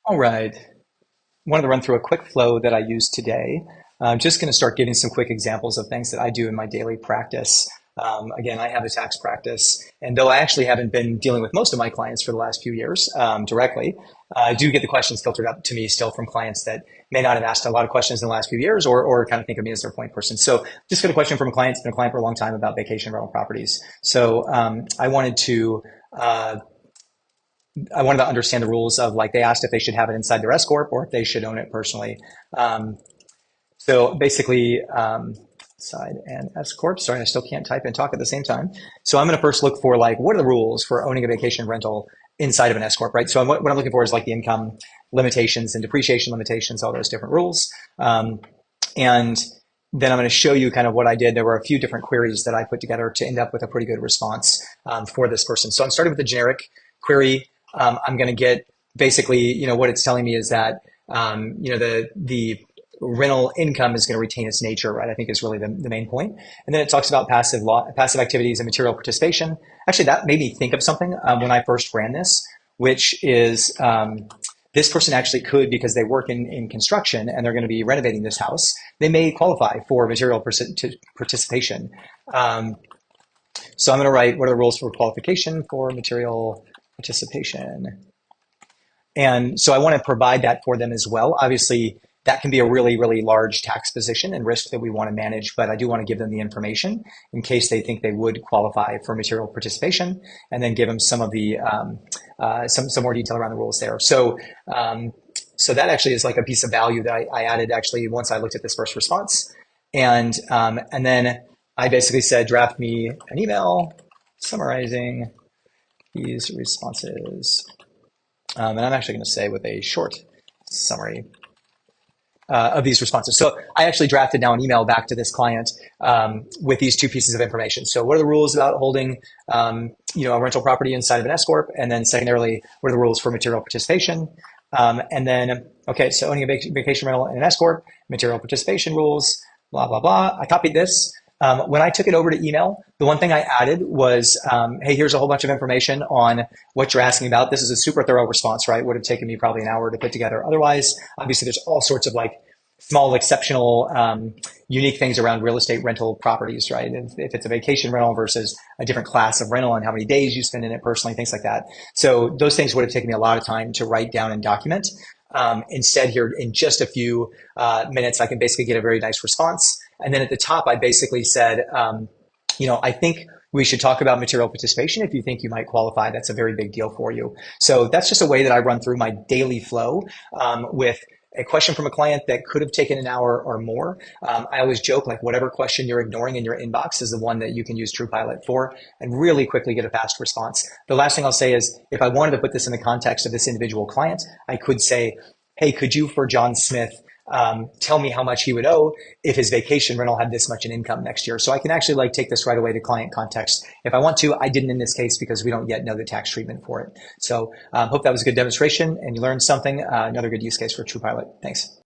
All right. Wanted to run through a quick flow that I use today. I'm just going to start giving some quick examples of things that I do in my daily practice. Again, I have a tax practice, and though I actually haven't been dealing with most of my clients for the last few years directly, I do get the questions filtered up to me still from clients that may not have asked a lot of questions in the last few years or kind of think of me as their point person. So just got a question from a client, it's been a client for a long time about vacation rental properties. So uh, I wanted to understand the rules of like they asked if they should have it inside their S corp or if they should own it personally. So basically, side and S corp. Sorry, I still can't type and talk at the same time. So I'm going to first look for like what are the rules for owning a vacation rental inside of an S corp, right? So what I'm looking for is like the income limitations and depreciation limitations, all those different rules. And then I'm going to show you kind of what I did. There were a few different queries that I put together to end up with a pretty good response for this person. So I'm starting with the generic query. I'm going to get basically, what it's telling me is that, the rental income is going to retain its nature, right? I think is really the main point. And then it talks about passive activities and material participation. Actually, that made me think of something when I first ran this, which is this person actually could, because they work in construction and they're going to be renovating this house, they may qualify for material participation. So I'm going to write, what are the rules for qualification for material participation? And so I want to provide that for them as well. Obviously, that can be a really, really large tax position and risk that we want to manage, but I do want to give them the information in case they think they would qualify for material participation, and then give them some of the some more detail around the rules there. So that actually is like a piece of value that I added actually once I looked at this first response, and then I basically said, draft me an email summarizing these responses. And I'm actually going to say with a short summary of these responses. So I actually drafted now an email back to this client with these two pieces of information. So what are the rules about holding a rental property inside of an S corp? And then secondarily, what are the rules for material participation? And then, okay, so owning a vacation rental in an S corp, material participation rules, blah, blah, blah. I copied this. When I took it over to email, the one thing I added was, hey, here's a whole bunch of information on what you're asking about. This is a super thorough response, right? Would have taken me probably an hour to put together. Otherwise, obviously, there's all sorts of like small, exceptional, unique things around real estate rental properties, right? If it's a vacation rental versus a different class of rental and how many days you spend in it personally, things like that. So those things would have taken me a lot of time to write down and document. Instead, here in just a few minutes, I can basically get a very nice response. And then at the top, I basically said, I think we should talk about material participation. If you think you might qualify, that's a very big deal for you. So that's just a way that I run through my daily flow with a question from a client that could have taken an hour or more. I always joke, like whatever question you're ignoring in your inbox is the one that you can use TruePilot for and really quickly get a fast response. The last thing I'll say is if I wanted to put this in the context of this individual client, I could say, hey, could you, for John Smith, tell me how much he would owe if his vacation rental had this much in income next year. So I can actually like take this right away to client context if I want to. I didn't in this case because we don't yet know the tax treatment for it. So hope that was a good demonstration and you learned something. Another good use case for TruePilot. Thanks.